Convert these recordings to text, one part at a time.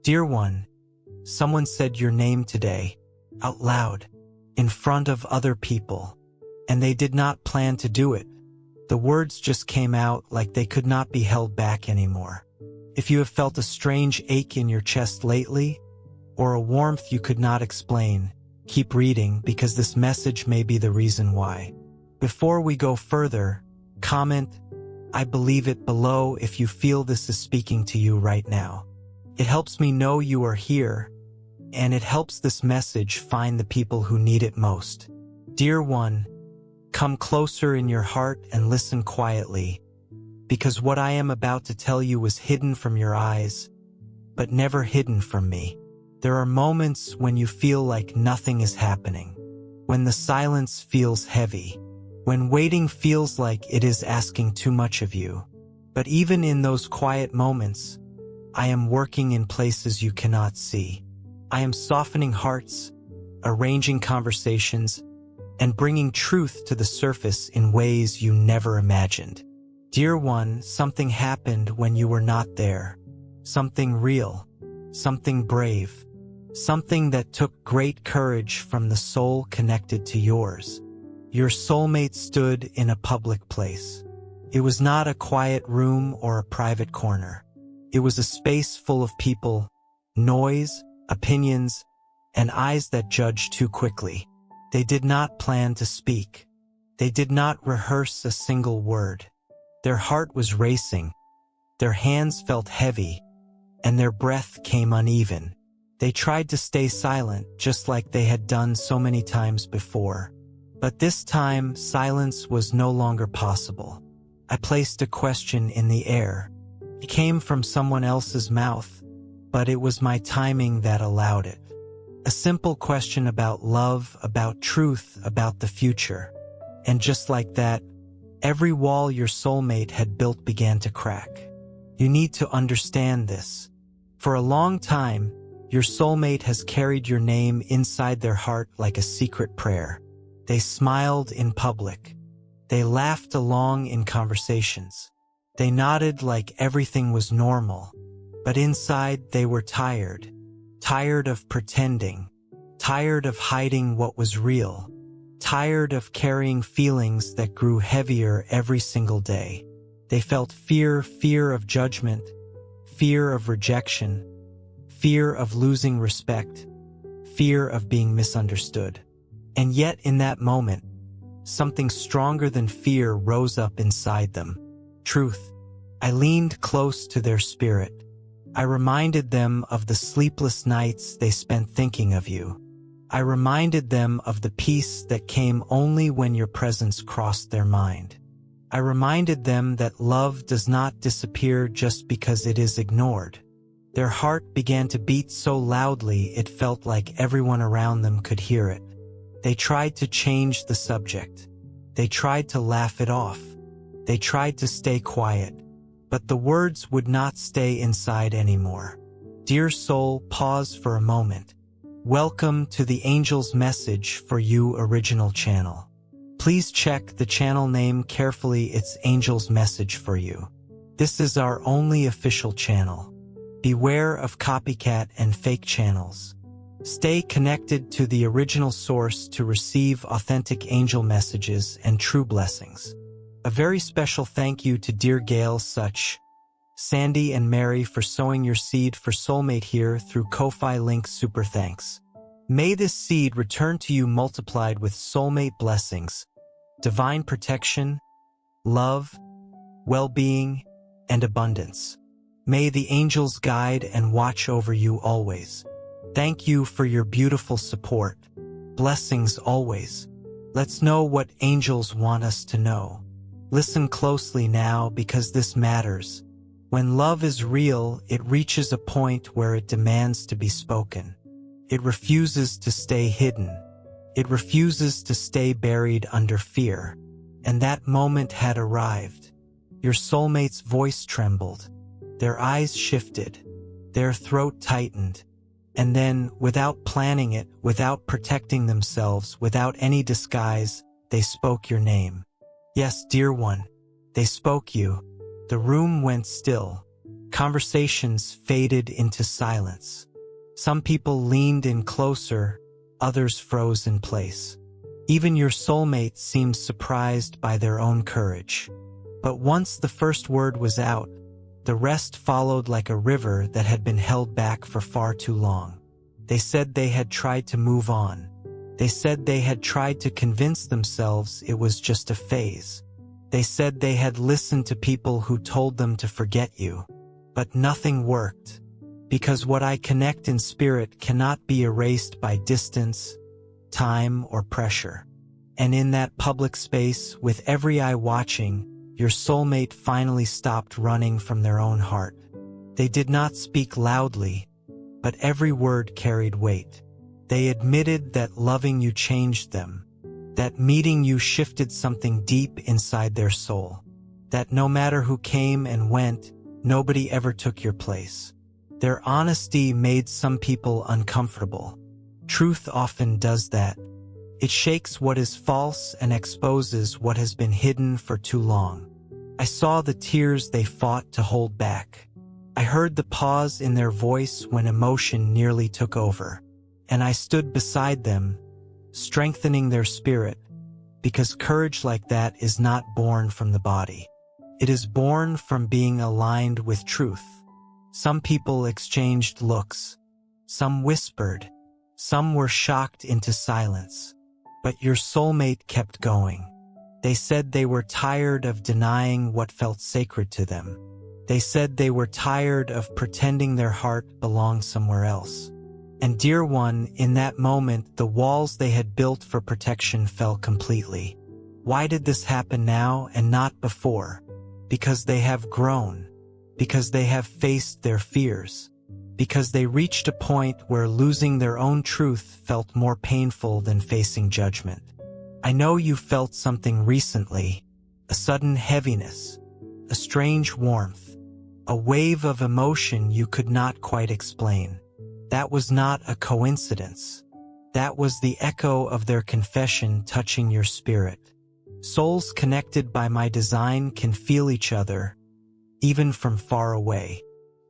Dear one, someone said your name today, out loud, in front of other people, and they did not plan to do it. The words just came out like they could not be held back anymore. If you have felt a strange ache in your chest lately, or a warmth you could not explain, keep reading because this message may be the reason why. Before we go further, comment, "I believe it" below if you feel this is speaking to you right now. It helps me know you are here, and it helps this message find the people who need it most. Dear one, come closer in your heart and listen quietly, because what I am about to tell you was hidden from your eyes, but never hidden from me. There are moments when you feel like nothing is happening, when the silence feels heavy, when waiting feels like it is asking too much of you. But even in those quiet moments, I am working in places you cannot see. I am softening hearts, arranging conversations, and bringing truth to the surface in ways you never imagined. Dear one, something happened when you were not there. Something real, something brave, something that took great courage from the soul connected to yours. Your soulmate stood in a public place. It was not a quiet room or a private corner. It was a space full of people, noise, opinions, and eyes that judged too quickly. They did not plan to speak. They did not rehearse a single word. Their heart was racing, their hands felt heavy, and their breath came uneven. They tried to stay silent, just like they had done so many times before. But this time, silence was no longer possible. I placed a question in the air. It came from someone else's mouth, but it was my timing that allowed it. A simple question about love, about truth, about the future. And just like that, every wall your soulmate had built began to crack. You need to understand this. For a long time, your soulmate has carried your name inside their heart like a secret prayer. They smiled in public. They laughed along in conversations. They nodded like everything was normal. But inside they were tired. Tired of pretending. Tired of hiding what was real. Tired of carrying feelings that grew heavier every single day. They felt fear of judgment, fear of rejection, fear of losing respect, fear of being misunderstood. And yet in that moment, something stronger than fear rose up inside them. Truth. I leaned close to their spirit. I reminded them of the sleepless nights they spent thinking of you. I reminded them of the peace that came only when your presence crossed their mind. I reminded them that love does not disappear just because it is ignored. Their heart began to beat so loudly it felt like everyone around them could hear it. They tried to change the subject. They tried to laugh it off. They tried to stay quiet. But the words would not stay inside anymore. Dear soul, pause for a moment. Welcome to the Angel's Message for You original channel. Please check the channel name carefully. It's Angel's Message for You. This is our only official channel. Beware of copycat and fake channels. Stay connected to the original source to receive authentic angel messages and true blessings. A very special thank you to dear Gail, Such, Sandy and Mary for sowing your seed for Soulmate here through Ko-Fi link. Super thanks. May this seed return to you multiplied with soulmate blessings, divine protection, love, well-being, and abundance. May the angels guide and watch over you always. Thank you for your beautiful support. Blessings always. Let's know what angels want us to know. Listen closely now because this matters. When love is real, it reaches a point where it demands to be spoken. It refuses to stay hidden. It refuses to stay buried under fear. And that moment had arrived. Your soulmate's voice trembled. Their eyes shifted. Their throat tightened. And then, without planning it, without protecting themselves, without any disguise, they spoke your name. Yes, dear one, they spoke you. The room went still. Conversations faded into silence. Some people leaned in closer, others froze in place. Even your soulmate seemed surprised by their own courage. But once the first word was out, the rest followed like a river that had been held back for far too long. They said they had tried to move on. They said they had tried to convince themselves it was just a phase. They said they had listened to people who told them to forget you. But nothing worked. Because what I connect in spirit cannot be erased by distance, time, or pressure. And in that public space, with every eye watching, your soulmate finally stopped running from their own heart. They did not speak loudly, but every word carried weight. They admitted that loving you changed them, that meeting you shifted something deep inside their soul, that no matter who came and went, nobody ever took your place. Their honesty made some people uncomfortable. Truth often does that. It shakes what is false and exposes what has been hidden for too long. I saw the tears they fought to hold back. I heard the pause in their voice when emotion nearly took over. And I stood beside them, strengthening their spirit, because courage like that is not born from the body. It is born from being aligned with truth. Some people exchanged looks. Some whispered. Some were shocked into silence. But your soulmate kept going. They said they were tired of denying what felt sacred to them. They said they were tired of pretending their heart belonged somewhere else. And dear one, in that moment, the walls they had built for protection fell completely. Why did this happen now and not before? Because they have grown. Because they have faced their fears. Because they reached a point where losing their own truth felt more painful than facing judgment. I know you felt something recently, a sudden heaviness, a strange warmth, a wave of emotion you could not quite explain. That was not a coincidence. That was the echo of their confession touching your spirit. Souls connected by my design can feel each other, even from far away.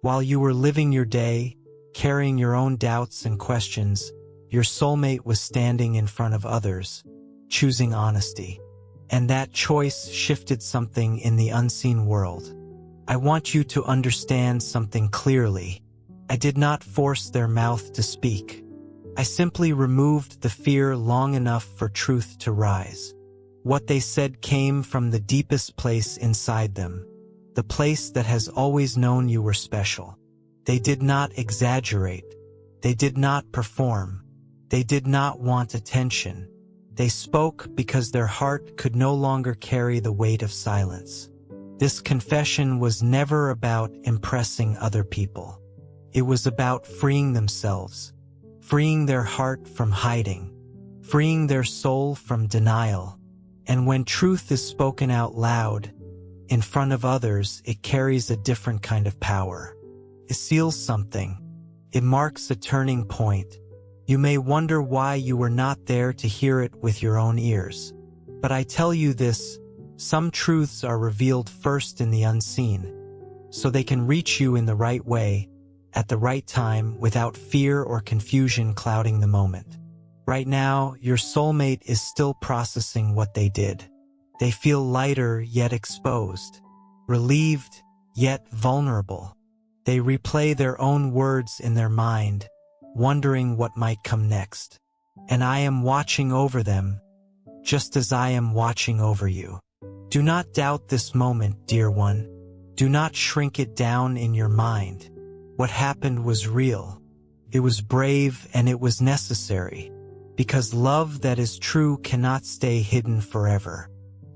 While you were living your day, carrying your own doubts and questions, your soulmate was standing in front of others, choosing honesty. And that choice shifted something in the unseen world. I want you to understand something clearly. I did not force their mouth to speak. I simply removed the fear long enough for truth to rise. What they said came from the deepest place inside them, the place that has always known you were special. They did not exaggerate. They did not perform. They did not want attention. They spoke because their heart could no longer carry the weight of silence. This confession was never about impressing other people. It was about freeing themselves, freeing their heart from hiding, freeing their soul from denial. And when truth is spoken out loud, in front of others, it carries a different kind of power. It seals something. It marks a turning point. You may wonder why you were not there to hear it with your own ears. But I tell you this, some truths are revealed first in the unseen, so they can reach you in the right way, at the right time, without fear or confusion clouding the moment. Right now, your soulmate is still processing what they did. They feel lighter yet exposed, relieved yet vulnerable. They replay their own words in their mind, wondering what might come next. And I am watching over them, just as I am watching over you. Do not doubt this moment, dear one. Do not shrink it down in your mind. What happened was real. It was brave and it was necessary. Because love that is true cannot stay hidden forever.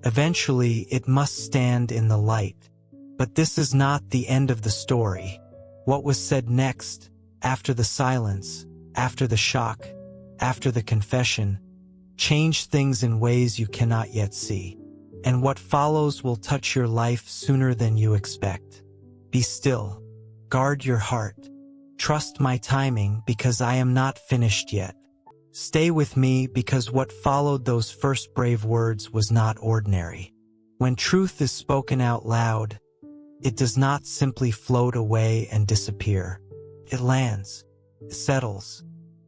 Eventually, it must stand in the light. But this is not the end of the story. What was said next, after the silence, after the shock, after the confession, changed things in ways you cannot yet see. And what follows will touch your life sooner than you expect. Be still. Guard your heart. Trust my timing because I am not finished yet. Stay with me because what followed those first brave words was not ordinary. When truth is spoken out loud, It does not simply float away and disappear. It lands, settles.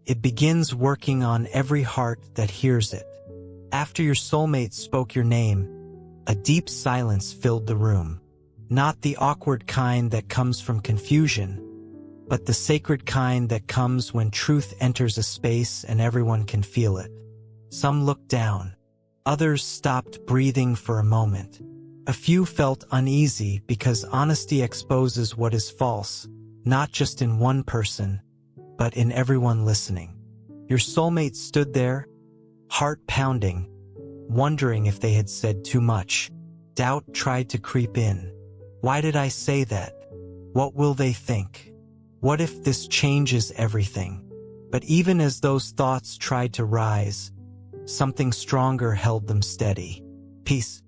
It begins working on every heart that hears it. After your soulmate spoke your name, a deep silence filled the room. Not the awkward kind that comes from confusion, but the sacred kind that comes when truth enters a space and everyone can feel it. Some looked down. Others stopped breathing for a moment. A few felt uneasy because honesty exposes what is false, not just in one person, but in everyone listening. Your soulmate stood there, heart pounding, wondering if they had said too much. Doubt tried to creep in. Why did I say that? What will they think? What if this changes everything? But even as those thoughts tried to rise, something stronger held them steady. Peace.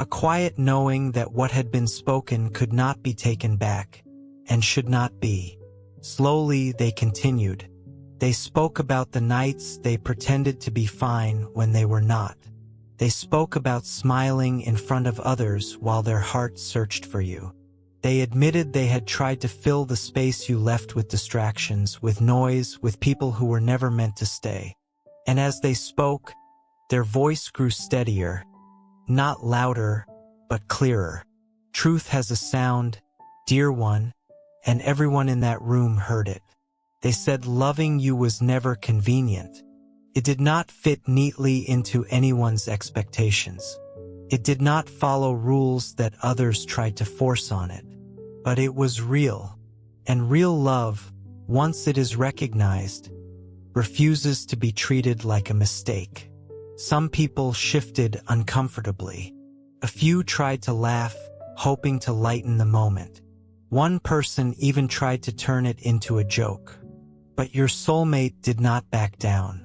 A quiet knowing that what had been spoken could not be taken back, and should not be. Slowly they continued. They spoke about the nights they pretended to be fine when they were not. They spoke about smiling in front of others while their heart searched for you. They admitted they had tried to fill the space you left with distractions, with noise, with people who were never meant to stay. And as they spoke, their voice grew steadier, not louder, but clearer. Truth has a sound, dear one, and everyone in that room heard it. They said loving you was never convenient. It did not fit neatly into anyone's expectations. It did not follow rules that others tried to force on it. But it was real. And real love, once it is recognized, refuses to be treated like a mistake. Some people shifted uncomfortably. A few tried to laugh, hoping to lighten the moment. One person even tried to turn it into a joke. But your soulmate did not back down.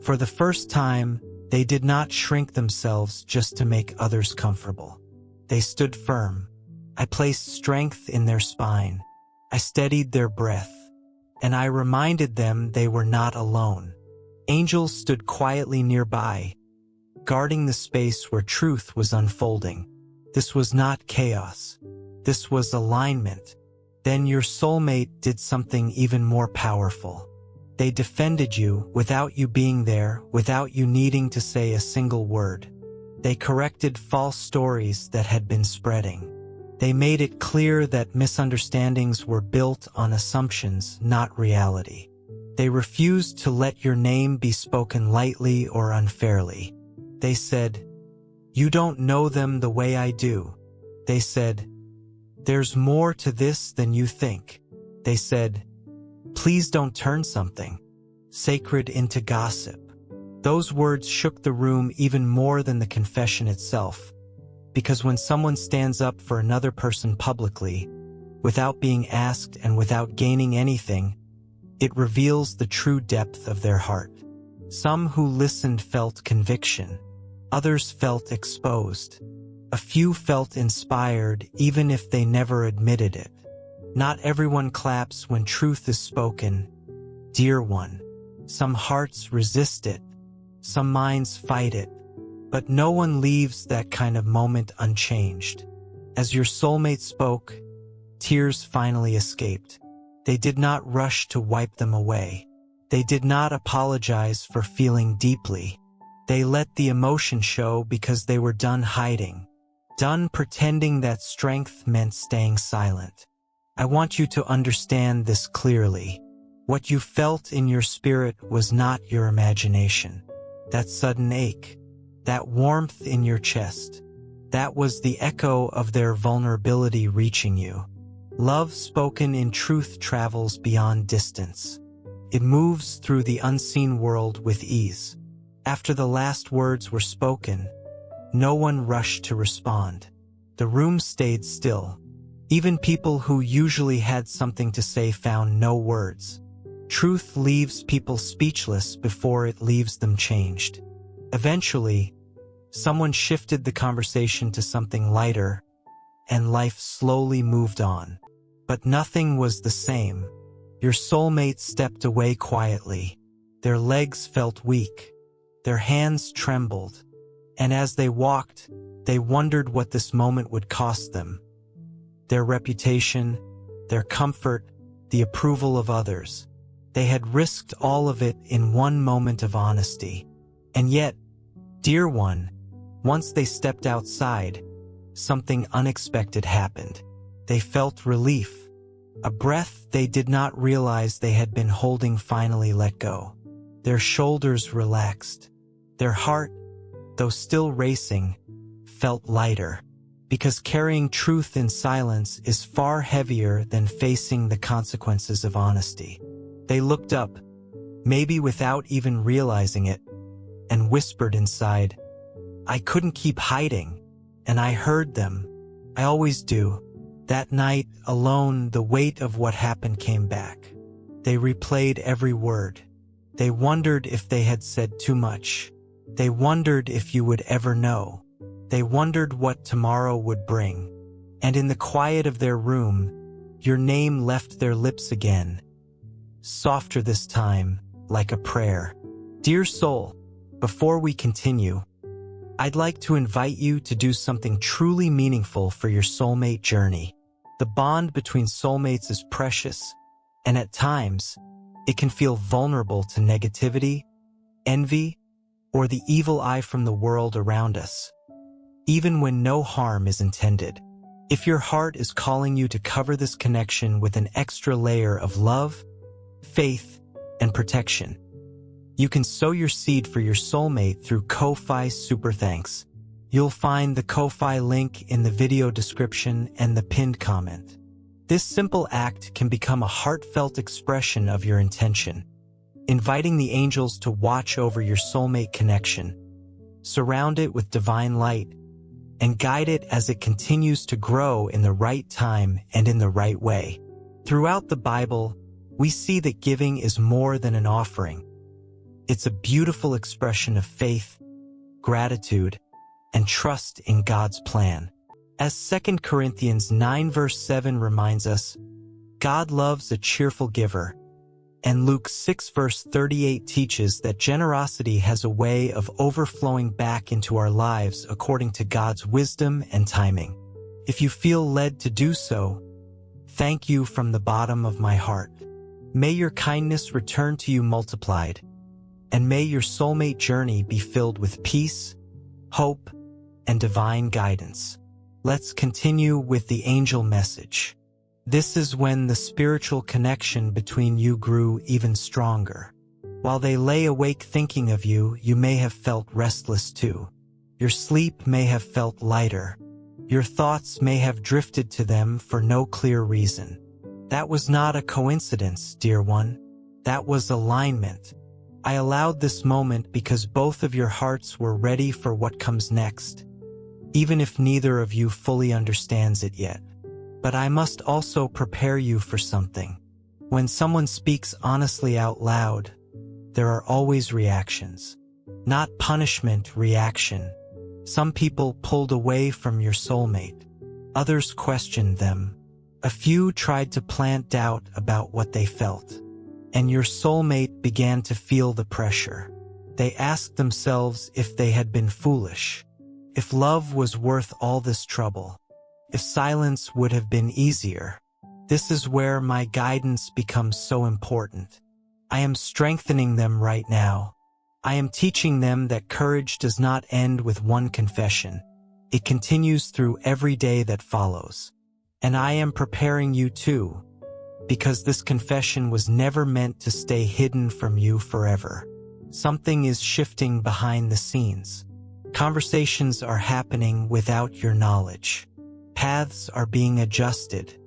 For the first time, they did not shrink themselves just to make others comfortable. They stood firm. I placed strength in their spine. I steadied their breath. And I reminded them they were not alone. Angels stood quietly nearby, guarding the space where truth was unfolding. This was not chaos. This was alignment. Then your soulmate did something even more powerful. They defended you without you being there, without you needing to say a single word. They corrected false stories that had been spreading. They made it clear that misunderstandings were built on assumptions, not reality. They refused to let your name be spoken lightly or unfairly. They said, "You don't know them the way I do." They said, "There's more to this than you think." They said, "Please don't turn something sacred into gossip." Those words shook the room even more than the confession itself, because when someone stands up for another person publicly, without being asked and without gaining anything, it reveals the true depth of their heart. Some who listened felt conviction. Others felt exposed. A few felt inspired, even if they never admitted it. Not everyone claps when truth is spoken, dear one. Some hearts resist it. Some minds fight it. But no one leaves that kind of moment unchanged. As your soulmate spoke, tears finally escaped. They did not rush to wipe them away. They did not apologize for feeling deeply. They let the emotion show because they were done hiding, done pretending that strength meant staying silent. I want you to understand this clearly. What you felt in your spirit was not your imagination. That sudden ache, that warmth in your chest, that was the echo of their vulnerability reaching you. Love spoken in truth travels beyond distance. It moves through the unseen world with ease. After the last words were spoken, no one rushed to respond. The room stayed still. Even people who usually had something to say found no words. Truth leaves people speechless before it leaves them changed. Eventually, someone shifted the conversation to something lighter, and life slowly moved on. But nothing was the same. Your soulmate stepped away quietly. Their legs felt weak. Their hands trembled. And as they walked, they wondered what this moment would cost them. their reputation, their comfort, the approval of others. They had risked all of it in one moment of honesty. And yet, dear one, once they stepped outside, something unexpected happened. They felt relief. A breath they did not realize they had been holding finally let go. Their shoulders relaxed. Their heart, though still racing, felt lighter. Because carrying truth in silence is far heavier than facing the consequences of honesty. They looked up, maybe without even realizing it, and whispered inside, "I couldn't keep hiding." And I heard them. I always do. That night, alone, the weight of what happened came back. They replayed every word. They wondered if they had said too much. They wondered if you would ever know. They wondered what tomorrow would bring. And in the quiet of their room, your name left their lips again, softer this time, like a prayer. Dear soul, before we continue, I'd like to invite you to do something truly meaningful for your soulmate journey. The bond between soulmates is precious, and at times, it can feel vulnerable to negativity, envy, or the evil eye from the world around us, even when no harm is intended. If your heart is calling you to cover this connection with an extra layer of love, faith, and protection, you can sow your seed for your soulmate through Ko-Fi Super Thanks. You'll find the Ko-Fi link in the video description and the pinned comment. This simple act can become a heartfelt expression of your intention, inviting the angels to watch over your soulmate connection, surround it with divine light, and guide it as it continues to grow in the right time and in the right way. Throughout the Bible, we see that giving is more than an offering. It's a beautiful expression of faith, gratitude, and trust in God's plan. As 2 Corinthians 9 verse 7 reminds us, God loves a cheerful giver, and Luke 6 verse 38 teaches that generosity has a way of overflowing back into our lives according to God's wisdom and timing. If you feel led to do so, thank you from the bottom of my heart. May your kindness return to you multiplied, and may your soulmate journey be filled with peace, hope, and divine guidance. Let's continue with the angel message. This is when the spiritual connection between you grew even stronger. While they lay awake thinking of you, you may have felt restless too. Your sleep may have felt lighter. Your thoughts may have drifted to them for no clear reason. That was not a coincidence, dear one. That was alignment. I allowed this moment because both of your hearts were ready for what comes next, even if neither of you fully understands it yet. But I must also prepare you for something. When someone speaks honestly out loud, there are always reactions. Not punishment, reaction. Some people pulled away from your soulmate. Others questioned them. A few tried to plant doubt about what they felt. And your soulmate began to feel the pressure. They asked themselves if they had been foolish, if love was worth all this trouble, if silence would have been easier. This is where my guidance becomes so important. I am strengthening them right now. I am teaching them that courage does not end with one confession. It continues through every day that follows. And I am preparing you too, because this confession was never meant to stay hidden from you forever. Something is shifting behind the scenes. Conversations are happening without your knowledge. Paths are being adjusted.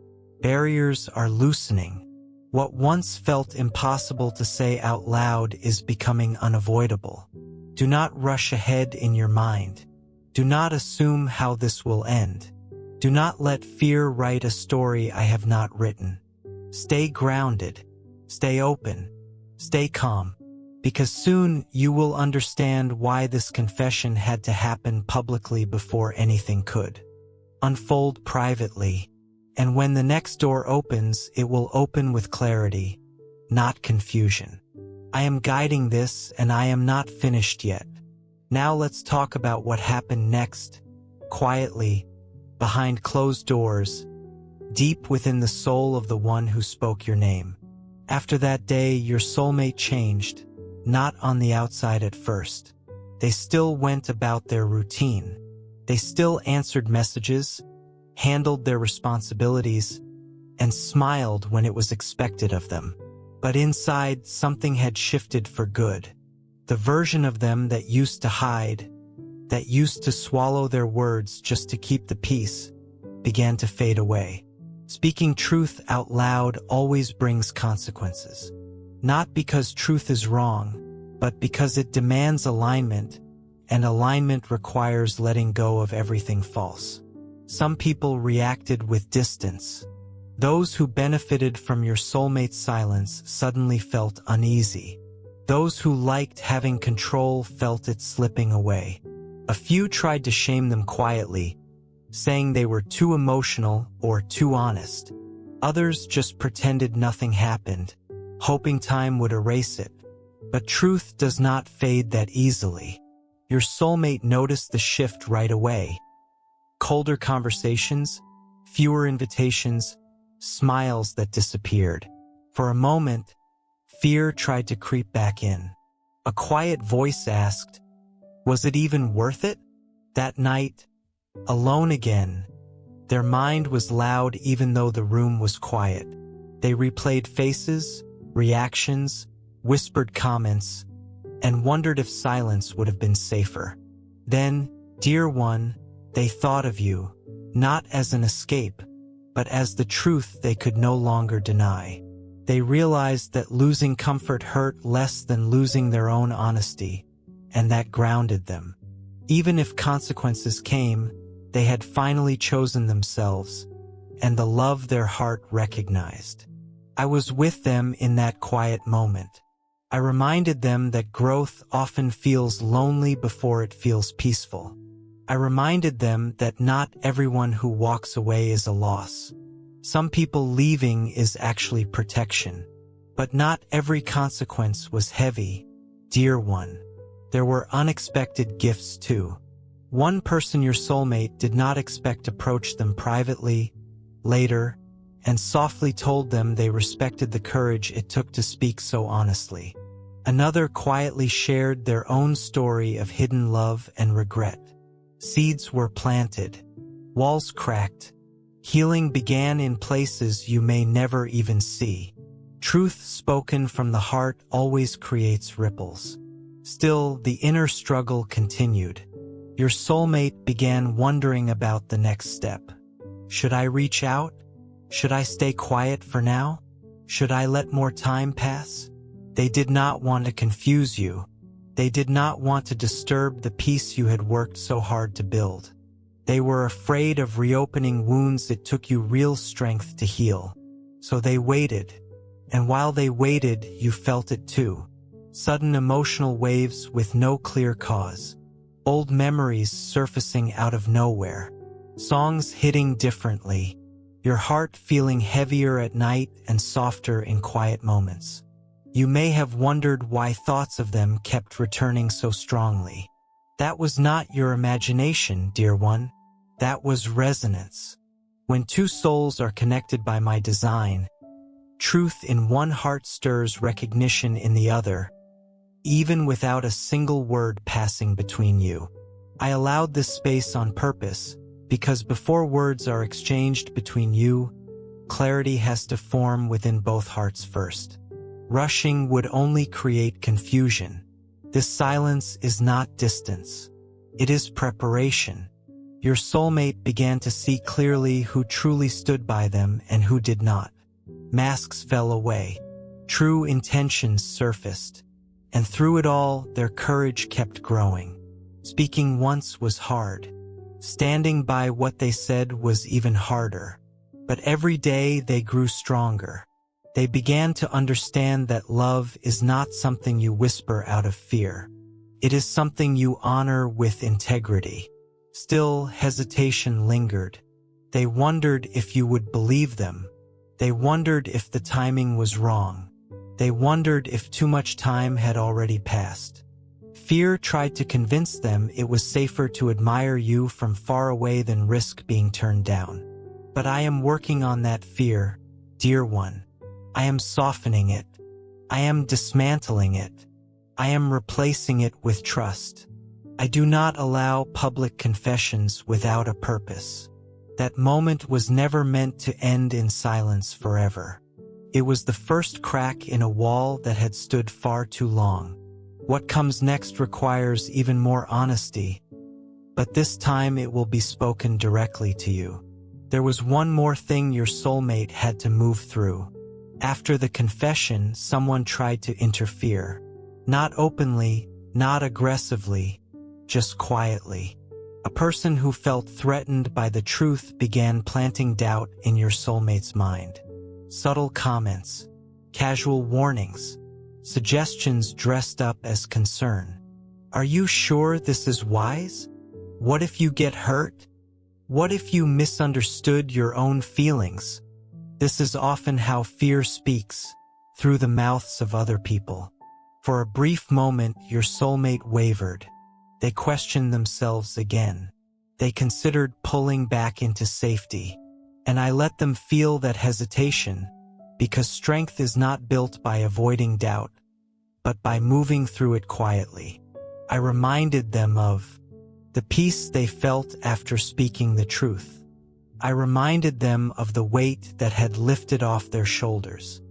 Barriers are loosening. What once felt impossible to say out loud is becoming unavoidable. Do not rush ahead in your mind. Do not assume how this will end. Do not let fear write a story I have not written. Stay grounded, stay open, stay calm, because soon you will understand why this confession had to happen publicly before anything could. Unfold privately, and when the next door opens, it will open with clarity, not confusion. I am guiding this, and I am not finished yet. Now let's talk about what happened next, quietly, behind closed doors, deep within the soul of the one who spoke your name. After that day, your soulmate changed, not on the outside at first. They still went about their routine. They still answered messages, handled their responsibilities, and smiled when it was expected of them. But inside, something had shifted for good. The version of them that used to hide, that used to swallow their words just to keep the peace, began to fade away. Speaking truth out loud always brings consequences. Not because truth is wrong, but because it demands alignment, and alignment requires letting go of everything false. Some people reacted with distance. Those who benefited from your soulmate's silence suddenly felt uneasy. Those who liked having control felt it slipping away. A few tried to shame them quietly, saying they were too emotional or too honest. Others just pretended nothing happened, hoping time would erase it. But truth does not fade that easily. Your soulmate noticed the shift right away. Colder conversations, fewer invitations, smiles that disappeared. For a moment, fear tried to creep back in. A quiet voice asked, "Was it even worth it?" That night, alone again, their mind was loud even though the room was quiet. They replayed faces, reactions, whispered comments, and wondered if silence would have been safer. Then, dear one, they thought of you, not as an escape, but as the truth they could no longer deny. They realized that losing comfort hurt less than losing their own honesty, and that grounded them. Even if consequences came, they had finally chosen themselves, and the love their heart recognized. I was with them in that quiet moment. I reminded them that growth often feels lonely before it feels peaceful. I reminded them that not everyone who walks away is a loss. Some people leaving is actually protection. But not every consequence was heavy, dear one. There were unexpected gifts too. One person your soulmate did not expect approached them privately, later, and softly told them they respected the courage it took to speak so honestly. Another quietly shared their own story of hidden love and regret. Seeds were planted, walls cracked, healing began in places you may never even see. Truth spoken from the heart always creates ripples. Still, the inner struggle continued. Your soulmate began wondering about the next step. Should I reach out? Should I stay quiet for now? Should I let more time pass? They did not want to confuse you. They did not want to disturb the peace you had worked so hard to build. They were afraid of reopening wounds it took you real strength to heal. So they waited. And while they waited, you felt it too. Sudden emotional waves with no clear cause. Old memories surfacing out of nowhere. Songs hitting differently. Your heart feeling heavier at night and softer in quiet moments. You may have wondered why thoughts of them kept returning so strongly. That was not your imagination, dear one. That was resonance. When two souls are connected by my design, truth in one heart stirs recognition in the other, even without a single word passing between you. I allowed this space on purpose, because before words are exchanged between you, clarity has to form within both hearts first. Rushing would only create confusion. This silence is not distance. It is preparation. Your soulmate began to see clearly who truly stood by them and who did not. Masks fell away. True intentions surfaced. And through it all, their courage kept growing. Speaking once was hard. Standing by what they said was even harder. But every day they grew stronger. They began to understand that love is not something you whisper out of fear. It is something you honor with integrity. Still, hesitation lingered. They wondered if you would believe them. They wondered if the timing was wrong. They wondered if too much time had already passed. Fear tried to convince them it was safer to admire you from far away than risk being turned down. But I am working on that fear, dear one. I am softening it. I am dismantling it. I am replacing it with trust. I do not allow public confessions without a purpose. That moment was never meant to end in silence forever. It was the first crack in a wall that had stood far too long. What comes next requires even more honesty, but this time it will be spoken directly to you. There was one more thing your soulmate had to move through. After the confession, someone tried to interfere. Not openly, not aggressively, just quietly. A person who felt threatened by the truth began planting doubt in your soulmate's mind. Subtle comments, casual warnings, suggestions dressed up as concern. Are you sure this is wise? What if you get hurt? What if you misunderstood your own feelings? This is often how fear speaks, through the mouths of other people. For a brief moment, your soulmate wavered. They questioned themselves again. They considered pulling back into safety. And I let them feel that hesitation, because strength is not built by avoiding doubt, but by moving through it quietly. I reminded them of the peace they felt after speaking the truth. I reminded them of the weight that had lifted off their shoulders.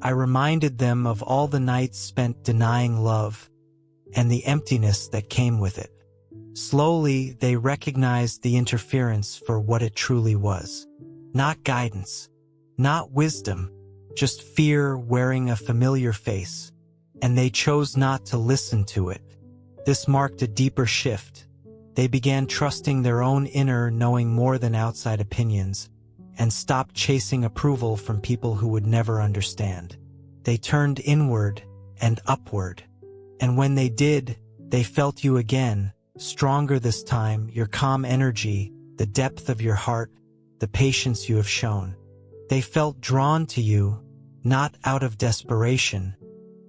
I reminded them of all the nights spent denying love and the emptiness that came with it. Slowly, they recognized the interference for what it truly was. Not guidance, not wisdom, just fear wearing a familiar face, and they chose not to listen to it. This marked a deeper shift. They began trusting their own inner knowing more than outside opinions, and stopped chasing approval from people who would never understand. They turned inward and upward, and when they did, they felt you again, stronger this time, your calm energy, the depth of your heart, the patience you have shown. They felt drawn to you, not out of desperation,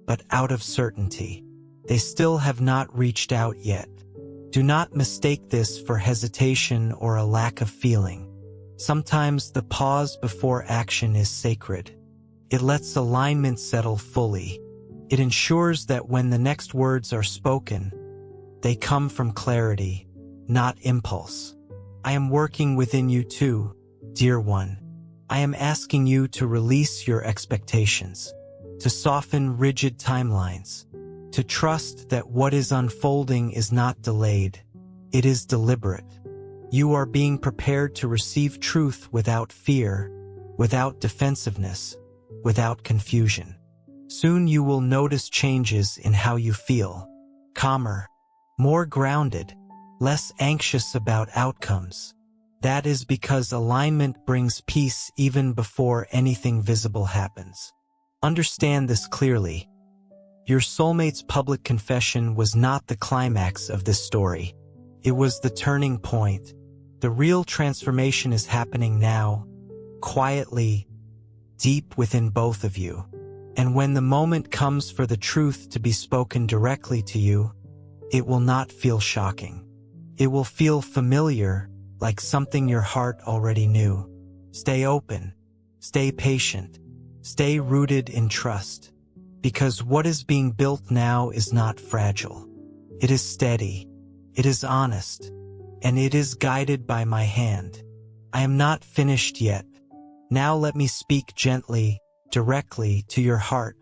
but out of certainty. They still have not reached out yet. Do not mistake this for hesitation or a lack of feeling. Sometimes the pause before action is sacred. It lets alignment settle fully. It ensures that when the next words are spoken, they come from clarity, not impulse. I am working within you too, dear one. I am asking you to release your expectations, to soften rigid timelines, to trust that what is unfolding is not delayed, it is deliberate. You are being prepared to receive truth without fear, without defensiveness, without confusion. Soon you will notice changes in how you feel, calmer, more grounded, less anxious about outcomes. That is because alignment brings peace even before anything visible happens. Understand this clearly. Your soulmate's public confession was not the climax of this story. It was the turning point. The real transformation is happening now, quietly, deep within both of you. And when the moment comes for the truth to be spoken directly to you, it will not feel shocking. It will feel familiar, like something your heart already knew. Stay open, stay patient, stay rooted in trust, because what is being built now is not fragile. It is steady, it is honest, and it is guided by my hand. I am not finished yet. Now let me speak gently, directly to your heart,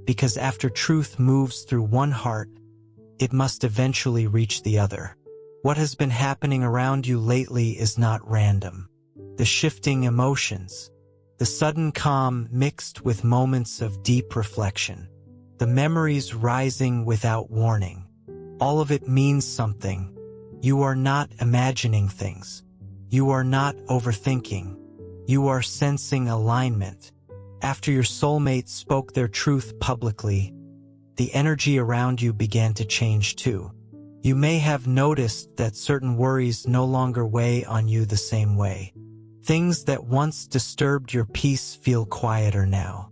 because after truth moves through one heart, it must eventually reach the other. What has been happening around you lately is not random. The shifting emotions, the sudden calm mixed with moments of deep reflection, the memories rising without warning. All of it means something. You are not imagining things. You are not overthinking. You are sensing alignment. After your soulmate spoke their truth publicly, the energy around you began to change too. You may have noticed that certain worries no longer weigh on you the same way. Things that once disturbed your peace feel quieter now.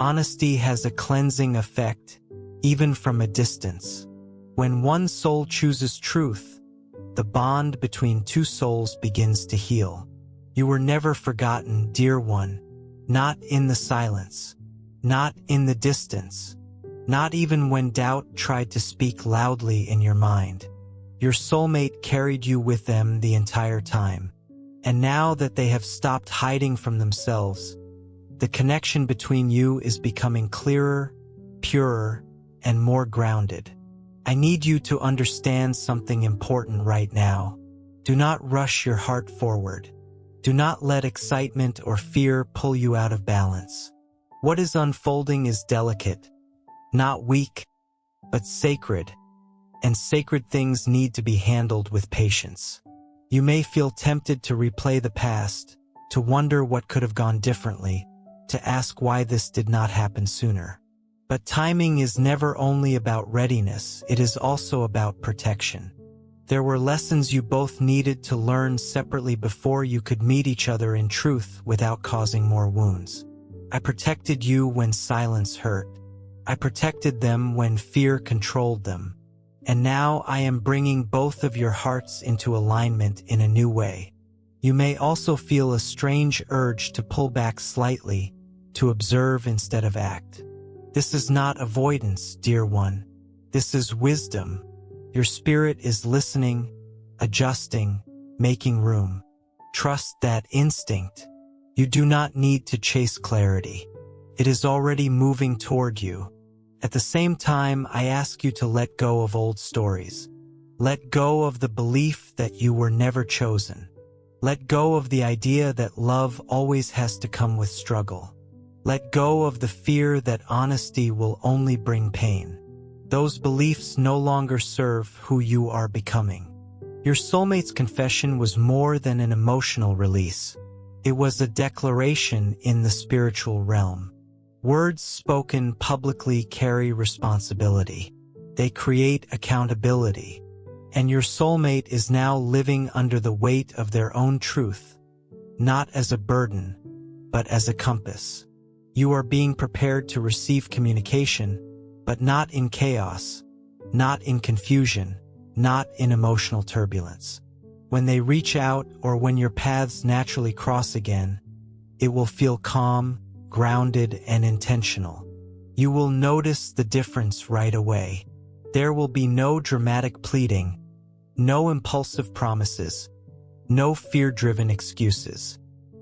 Honesty has a cleansing effect, even from a distance. When one soul chooses truth, the bond between two souls begins to heal. You were never forgotten, dear one. Not in the silence. Not in the distance. Not even when doubt tried to speak loudly in your mind. Your soulmate carried you with them the entire time. And now that they have stopped hiding from themselves, the connection between you is becoming clearer, purer, and more grounded. I need you to understand something important right now. Do not rush your heart forward. Do not let excitement or fear pull you out of balance. What is unfolding is delicate, not weak, but sacred, and sacred things need to be handled with patience. You may feel tempted to replay the past, to wonder what could have gone differently, to ask why this did not happen sooner. But timing is never only about readiness, it is also about protection. There were lessons you both needed to learn separately before you could meet each other in truth without causing more wounds. I protected you when silence hurt. I protected them when fear controlled them. And now I am bringing both of your hearts into alignment in a new way. You may also feel a strange urge to pull back slightly, to observe instead of act. This is not avoidance, dear one. This is wisdom. Your spirit is listening, adjusting, making room. Trust that instinct. You do not need to chase clarity. It is already moving toward you. At the same time, I ask you to let go of old stories. Let go of the belief that you were never chosen. Let go of the idea that love always has to come with struggle. Let go of the fear that honesty will only bring pain. Those beliefs no longer serve who you are becoming. Your soulmate's confession was more than an emotional release. It was a declaration in the spiritual realm. Words spoken publicly carry responsibility. They create accountability. And your soulmate is now living under the weight of their own truth, not as a burden, but as a compass. You are being prepared to receive communication, but not in chaos, not in confusion, not in emotional turbulence. When they reach out or when your paths naturally cross again, it will feel calm, grounded, and intentional. You will notice the difference right away. There will be no dramatic pleading, no impulsive promises, no fear-driven excuses.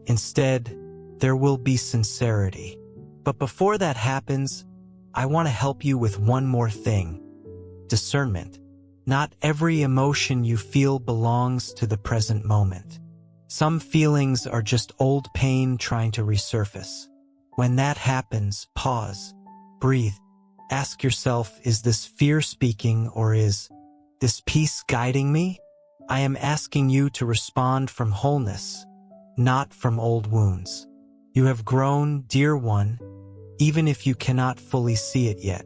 Instead, there will be sincerity. But before that happens, I want to help you with one more thing: discernment. Not every emotion you feel belongs to the present moment. Some feelings are just old pain trying to resurface. When that happens, pause, breathe. Ask yourself, is this fear speaking or is this peace guiding me? I am asking you to respond from wholeness, not from old wounds. You have grown, dear one, even if you cannot fully see it yet.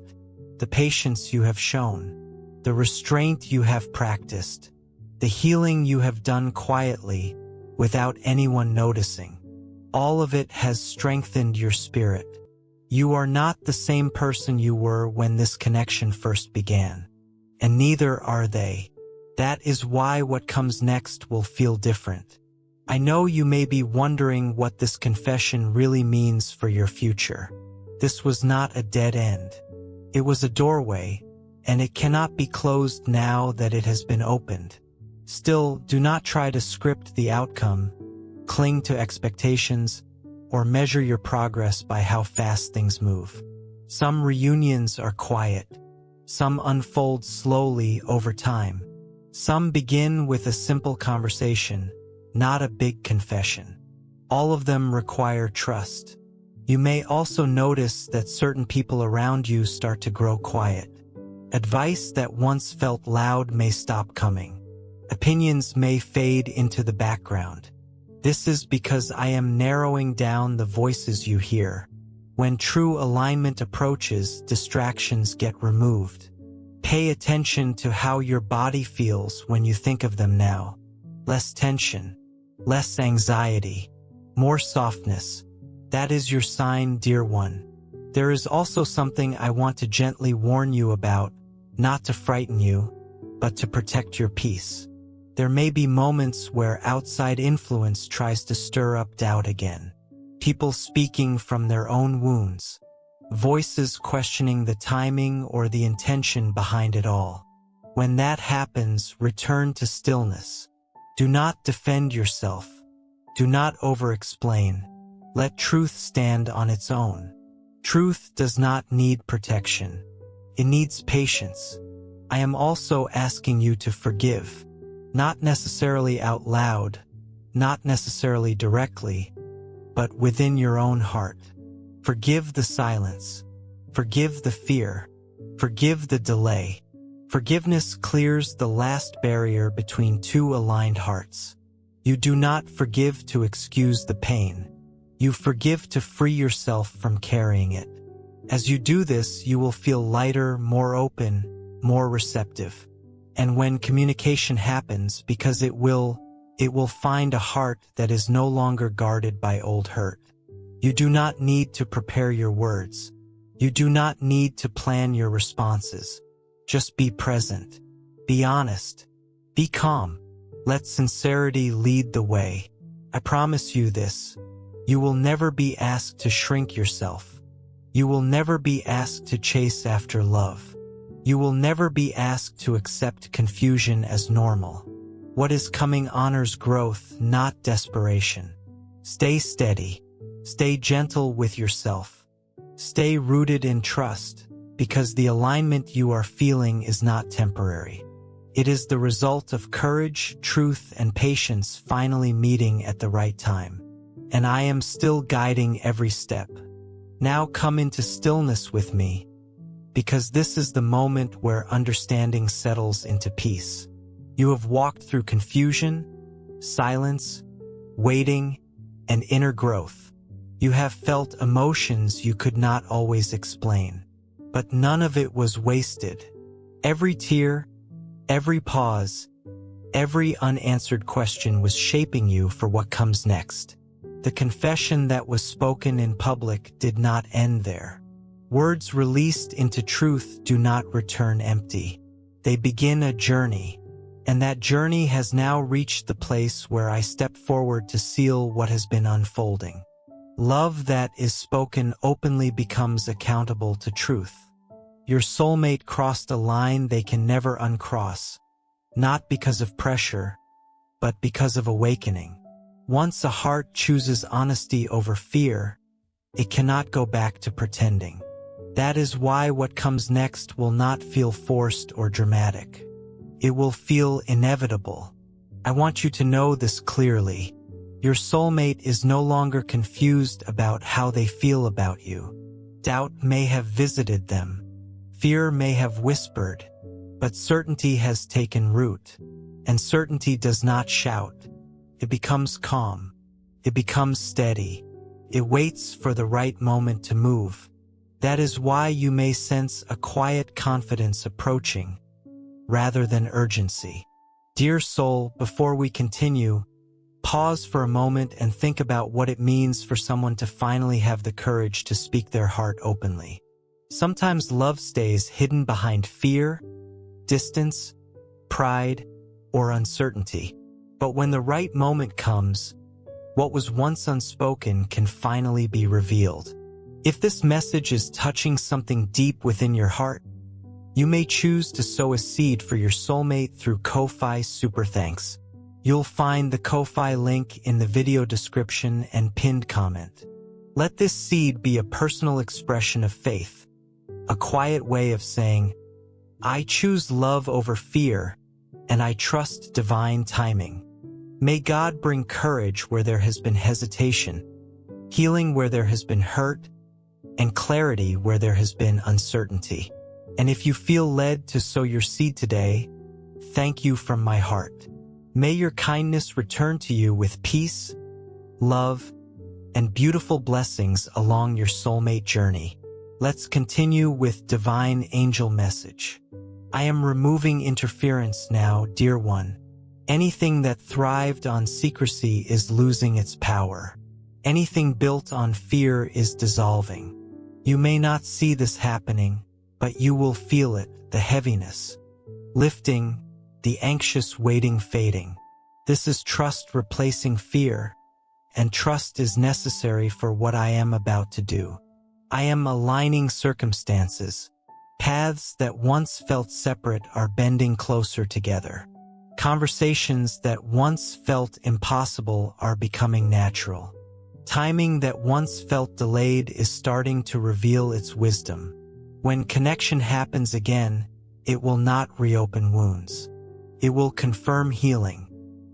The patience you have shown, the restraint you have practiced, the healing you have done quietly without anyone noticing. All of it has strengthened your spirit. You are not the same person you were when this connection first began, and neither are they. That is why what comes next will feel different. I know you may be wondering what this confession really means for your future. This was not a dead end. It was a doorway, and it cannot be closed now that it has been opened. Still, do not try to script the outcome, cling to expectations, or measure your progress by how fast things move. Some reunions are quiet. Some unfold slowly over time. Some begin with a simple conversation, not a big confession. All of them require trust. You may also notice that certain people around you start to grow quiet. Advice that once felt loud may stop coming. Opinions may fade into the background. This is because I am narrowing down the voices you hear. When true alignment approaches, distractions get removed. Pay attention to how your body feels when you think of them now. Less tension, less anxiety, more softness. That is your sign, dear one. There is also something I want to gently warn you about, not to frighten you, but to protect your peace. There may be moments where outside influence tries to stir up doubt again. People speaking from their own wounds. Voices questioning the timing or the intention behind it all. When that happens, return to stillness. Do not defend yourself. Do not over-explain. Let truth stand on its own. Truth does not need protection. It needs patience. I am also asking you to forgive. Not necessarily out loud, not necessarily directly, but within your own heart. Forgive the silence. Forgive the fear. Forgive the delay. Forgiveness clears the last barrier between two aligned hearts. You do not forgive to excuse the pain. You forgive to free yourself from carrying it. As you do this, you will feel lighter, more open, more receptive. And when communication happens, because it will find a heart that is no longer guarded by old hurt. You do not need to prepare your words. You do not need to plan your responses. Just be present. Be honest. Be calm. Let sincerity lead the way. I promise you this. You will never be asked to shrink yourself. You will never be asked to chase after love. You will never be asked to accept confusion as normal. What is coming honors growth, not desperation. Stay steady. Stay gentle with yourself. Stay rooted in trust, because the alignment you are feeling is not temporary. It is the result of courage, truth, and patience finally meeting at the right time. And I am still guiding every step. Now come into stillness with me, because this is the moment where understanding settles into peace. You have walked through confusion, silence, waiting, and inner growth. You have felt emotions you could not always explain, but none of it was wasted. Every tear, every pause, every unanswered question was shaping you for what comes next. The confession that was spoken in public did not end there. Words released into truth do not return empty. They begin a journey, and that journey has now reached the place where I step forward to seal what has been unfolding. Love that is spoken openly becomes accountable to truth. Your soulmate crossed a line they can never uncross, not because of pressure, but because of awakening. Once a heart chooses honesty over fear, it cannot go back to pretending. That is why what comes next will not feel forced or dramatic. It will feel inevitable. I want you to know this clearly. Your soulmate is no longer confused about how they feel about you. Doubt may have visited them. Fear may have whispered, but certainty has taken root. And certainty does not shout. It becomes calm. It becomes steady. It waits for the right moment to move. That is why you may sense a quiet confidence approaching, rather than urgency. Dear soul, before we continue, pause for a moment and think about what it means for someone to finally have the courage to speak their heart openly. Sometimes love stays hidden behind fear, distance, pride, or uncertainty. But when the right moment comes, what was once unspoken can finally be revealed. If this message is touching something deep within your heart, you may choose to sow a seed for your soulmate through Ko-Fi Super Thanks. You'll find the Ko-Fi link in the video description and pinned comment. Let this seed be a personal expression of faith, a quiet way of saying, I choose love over fear, and I trust divine timing. May God bring courage where there has been hesitation, healing where there has been hurt, and clarity where there has been uncertainty. And if you feel led to sow your seed today, thank you from my heart. May your kindness return to you with peace, love, and beautiful blessings along your soulmate journey. Let's continue with divine angel message. I am removing interference now, dear one. Anything that thrived on secrecy is losing its power. Anything built on fear is dissolving. You may not see this happening, but you will feel it, the heaviness, lifting, the anxious waiting fading. This is trust replacing fear, and trust is necessary for what I am about to do. I am aligning circumstances. Paths that once felt separate are bending closer together. Conversations that once felt impossible are becoming natural. Timing that once felt delayed is starting to reveal its wisdom. When connection happens again, it will not reopen wounds. It will confirm healing.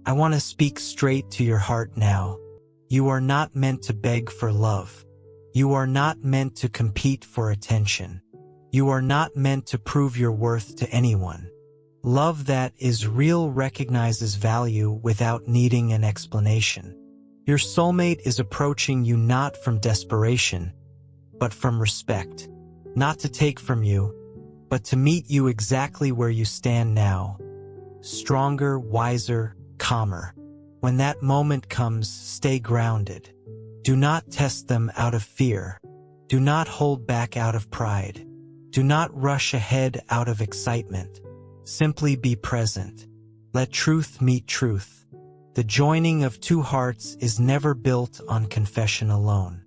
I want to speak straight to your heart now. You are not meant to beg for love. You are not meant to compete for attention. You are not meant to prove your worth to anyone. Love that is real recognizes value without needing an explanation. Your soulmate is approaching you not from desperation, but from respect. Not to take from you, but to meet you exactly where you stand now. Stronger, wiser, calmer. When that moment comes, stay grounded. Do not test them out of fear. Do not hold back out of pride. Do not rush ahead out of excitement. Simply be present. Let truth meet truth. The joining of two hearts is never built on confession alone.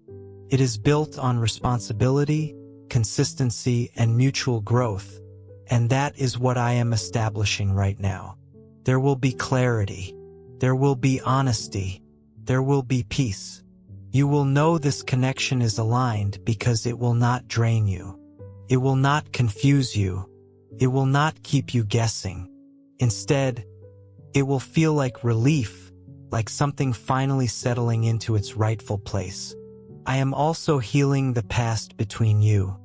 It is built on responsibility, consistency, and mutual growth, and that is what I am establishing right now. There will be clarity. There will be honesty. There will be peace. You will know this connection is aligned because it will not drain you. It will not confuse you. It will not keep you guessing. Instead, it will feel like relief, like something finally settling into its rightful place. I am also healing the past between you.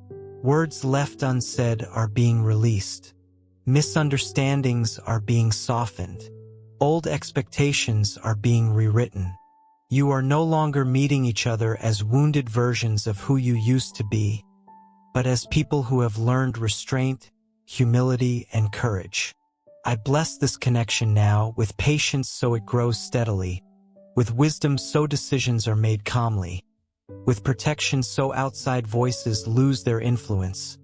Words left unsaid are being released. Misunderstandings are being softened. Old expectations are being rewritten. You are no longer meeting each other as wounded versions of who you used to be, but as people who have learned restraint, humility, and courage. I bless this connection now with patience so it grows steadily, with wisdom so decisions are made calmly, with protection so outside voices lose their influence,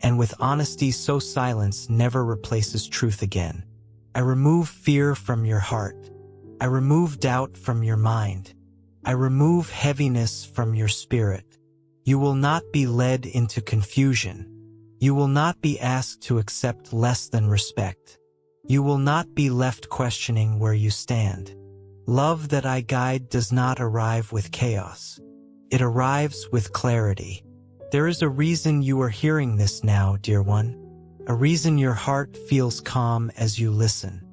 and with honesty so silence never replaces truth again. I remove fear from your heart. I remove doubt from your mind. I remove heaviness from your spirit. You will not be led into confusion. You will not be asked to accept less than respect. You will not be left questioning where you stand. Love that I guide does not arrive with chaos. It arrives with clarity. There is a reason you are hearing this now, dear one. A reason your heart feels calm as you listen.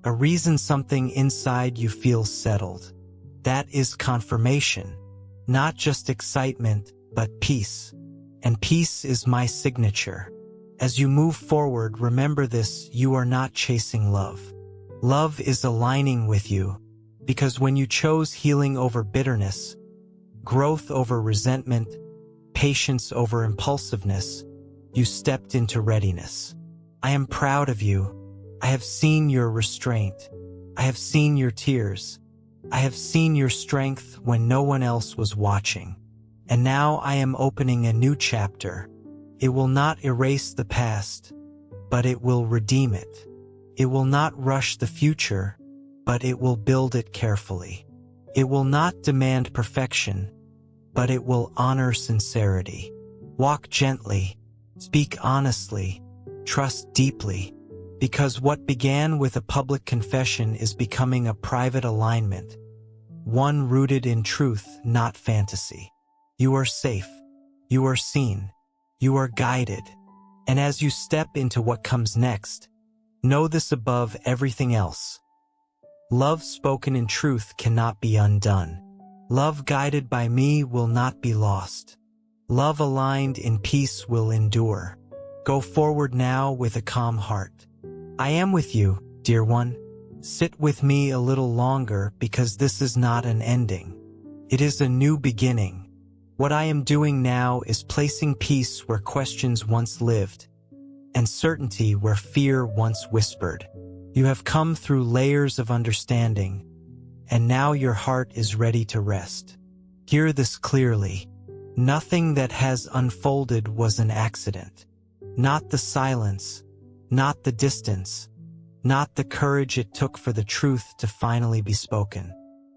A reason something inside you feels settled. That is confirmation. Not just excitement, but peace. And peace is my signature. As you move forward, remember this: you are not chasing love. Love is aligning with you, because when you chose healing over bitterness, growth over resentment, patience over impulsiveness, you stepped into readiness. I am proud of you. I have seen your restraint. I have seen your tears. I have seen your strength when no one else was watching. And now I am opening a new chapter. It will not erase the past, but it will redeem it. It will not rush the future, but it will build it carefully. It will not demand perfection, but it will honor sincerity. Walk gently, speak honestly, trust deeply, because what began with a public confession is becoming a private alignment, one rooted in truth, not fantasy. You are safe. You are seen. You are guided. And as you step into what comes next, know this above everything else: love spoken in truth cannot be undone. Love guided by me will not be lost. Love aligned in peace will endure. Go forward now with a calm heart. I am with you, dear one. Sit with me a little longer, because this is not an ending. It is a new beginning. What I am doing now is placing peace where questions once lived, and certainty where fear once whispered. You have come through layers of understanding, and now your heart is ready to rest. Hear this clearly. Nothing that has unfolded was an accident. Not the silence, not the distance, not the courage it took for the truth to finally be spoken.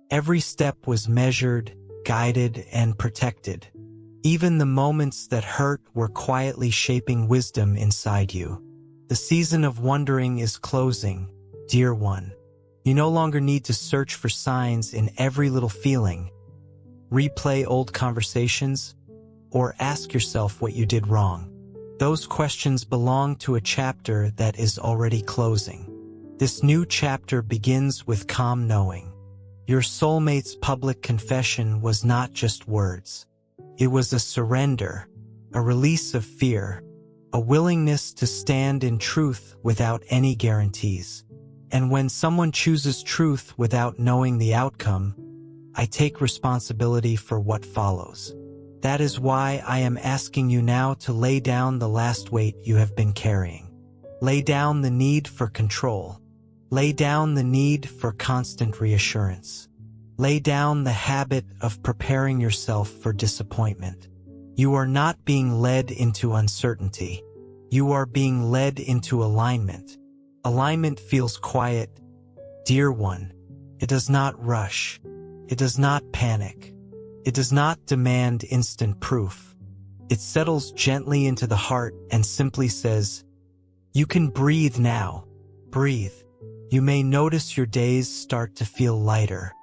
Every step was measured, guided, and protected. Even the moments that hurt were quietly shaping wisdom inside you. The season of wondering is closing, dear one. You no longer need to search for signs in every little feeling, replay old conversations, or ask yourself what you did wrong. Those questions belong to a chapter that is already closing. This new chapter begins with calm knowing. Your soulmate's public confession was not just words. It was a surrender, a release of fear, a willingness to stand in truth without any guarantees. And when someone chooses truth without knowing the outcome, I take responsibility for what follows. That is why I am asking you now to lay down the last weight you have been carrying. Lay down the need for control. Lay down the need for constant reassurance. Lay down the habit of preparing yourself for disappointment. You are not being led into uncertainty. You are being led into alignment. Alignment feels quiet, dear one. It does not rush. It does not panic. It does not demand instant proof. It settles gently into the heart and simply says, you can breathe now. Breathe. You may notice your days start to feel lighter.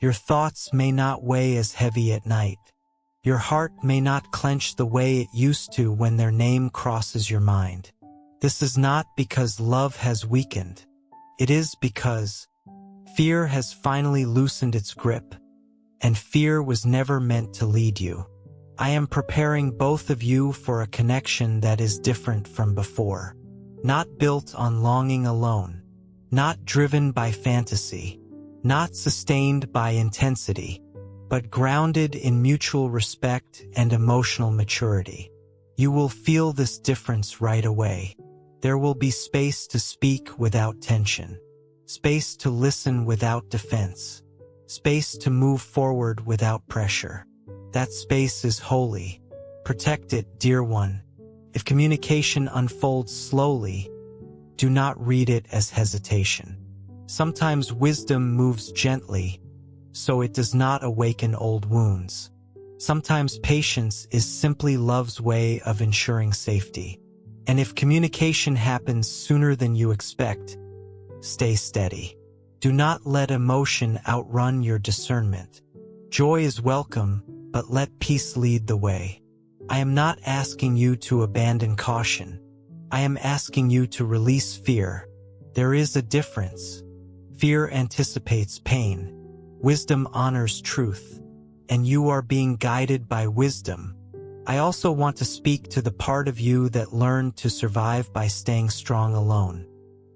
Your thoughts may not weigh as heavy at night. Your heart may not clench the way it used to when their name crosses your mind. This is not because love has weakened. It is because fear has finally loosened its grip, and fear was never meant to lead you. I am preparing both of you for a connection that is different from before, not built on longing alone, not driven by fantasy, not sustained by intensity, but grounded in mutual respect and emotional maturity. You will feel this difference right away. There will be space to speak without tension, space to listen without defense, space to move forward without pressure. That space is holy. Protect it, dear one. If communication unfolds slowly, do not read it as hesitation. Sometimes wisdom moves gently, so it does not awaken old wounds. Sometimes patience is simply love's way of ensuring safety. And if communication happens sooner than you expect, stay steady. Do not let emotion outrun your discernment. Joy is welcome, but let peace lead the way. I am not asking you to abandon caution. I am asking you to release fear. There is a difference. Fear anticipates pain. Wisdom honors truth. And you are being guided by wisdom. I also want to speak to the part of you that learned to survive by staying strong alone.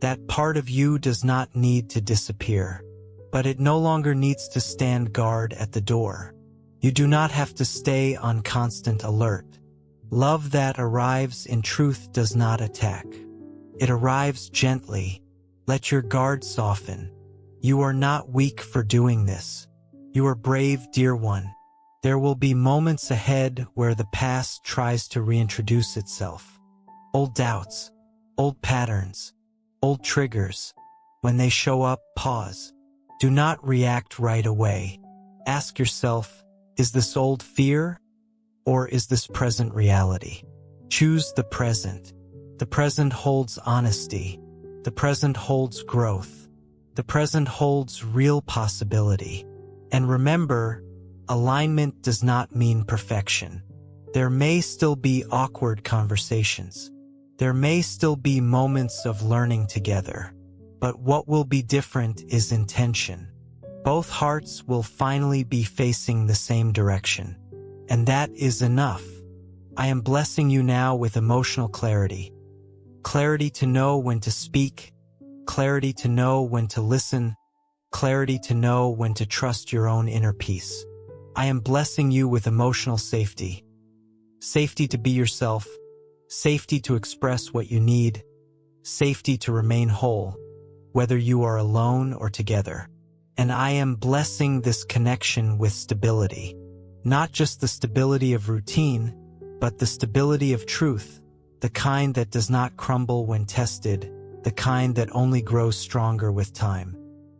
That part of you does not need to disappear, but it no longer needs to stand guard at the door. You do not have to stay on constant alert. Love that arrives in truth does not attack. It arrives gently. Let your guard soften. You are not weak for doing this. You are brave, dear one. There will be moments ahead where the past tries to reintroduce itself. Old doubts, old patterns, old triggers. When they show up, pause. Do not react right away. Ask yourself, is this old fear or is this present reality? Choose the present. The present holds honesty. The present holds growth. The present holds real possibility. And remember, alignment does not mean perfection. There may still be awkward conversations. There may still be moments of learning together. But what will be different is intention. Both hearts will finally be facing the same direction. And that is enough. I am blessing you now with emotional clarity. Clarity to know when to speak. Clarity to know when to listen. Clarity to know when to trust your own inner peace. I am blessing you with emotional safety. Safety to be yourself. Safety to express what you need. Safety to remain whole, whether you are alone or together. And I am blessing this connection with stability. Not just the stability of routine, but the stability of truth, the kind that does not crumble when tested, the kind that only grows stronger with time.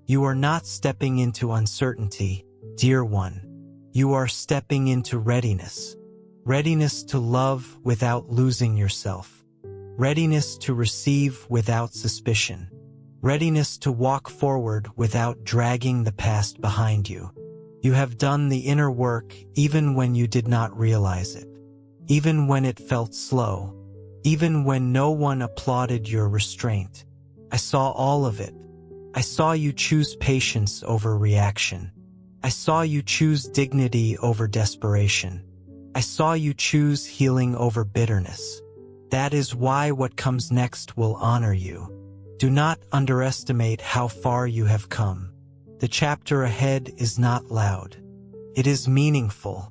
You are not stepping into uncertainty, dear one. You are stepping into readiness. Readiness to love without losing yourself. Readiness to receive without suspicion. Readiness to walk forward without dragging the past behind you. You have done the inner work even when you did not realize it. Even when it felt slow. Even when no one applauded your restraint. I saw all of it. I saw you choose patience over reaction. I saw you choose dignity over desperation. I saw you choose healing over bitterness. That is why what comes next will honor you. Do not underestimate how far you have come. The chapter ahead is not loud. It is meaningful.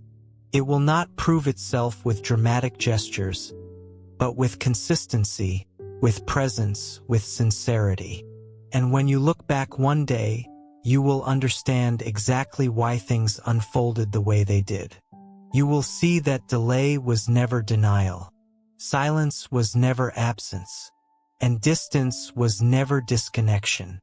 It will not prove itself with dramatic gestures, but with consistency, with presence, with sincerity. And when you look back one day, you will understand exactly why things unfolded the way they did. You will see that delay was never denial. Silence was never absence. And distance was never disconnection.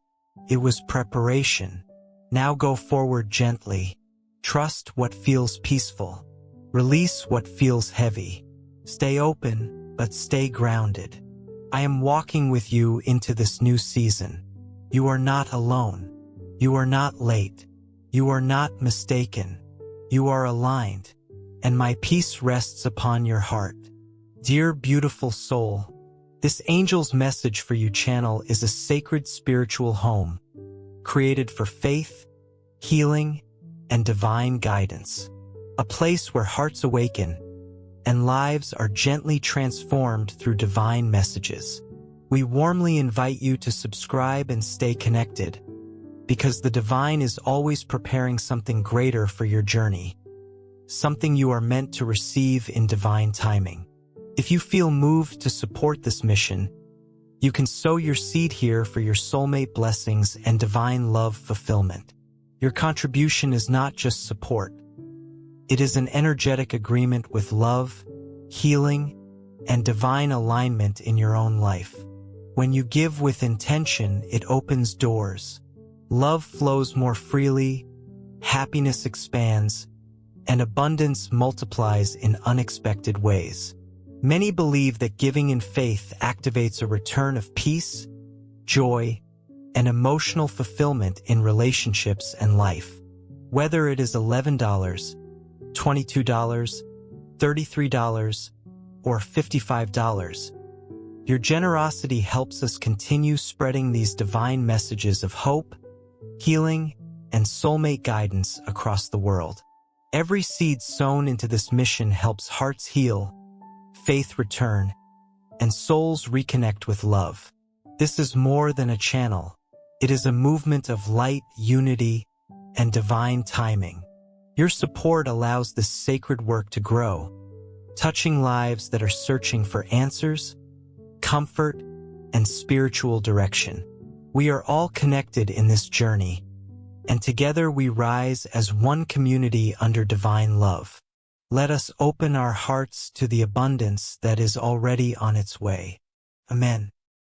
It was preparation. Now go forward gently. Trust what feels peaceful. Release what feels heavy. Stay open, but stay grounded. I am walking with you into this new season. You are not alone. You are not late. You are not mistaken. You are aligned. And my peace rests upon your heart. Dear beautiful soul, this angel's message for you channel is a sacred spiritual home, created for faith, healing, and divine guidance. A place where hearts awaken and lives are gently transformed through divine messages. We warmly invite you to subscribe and stay connected, because the divine is always preparing something greater for your journey, something you are meant to receive in divine timing. If you feel moved to support this mission, you can sow your seed here for your soulmate blessings and divine love fulfillment. Your contribution is not just support. It is an energetic agreement with love, healing, and divine alignment in your own life. When you give with intention, it opens doors. Love flows more freely, happiness expands, and abundance multiplies in unexpected ways. Many believe that giving in faith activates a return of peace, joy, and emotional fulfillment in relationships and life. Whether it is $11, $22, $33, or $55, your generosity helps us continue spreading these divine messages of hope, healing, and soulmate guidance across the world. Every seed sown into this mission helps hearts heal, faith return, and souls reconnect with love. This is more than a channel. It is a movement of light, unity, and divine timing. Your support allows this sacred work to grow, touching lives that are searching for answers, comfort, and spiritual direction. We are all connected in this journey, and together we rise as one community under divine love. Let us open our hearts to the abundance that is already on its way. Amen.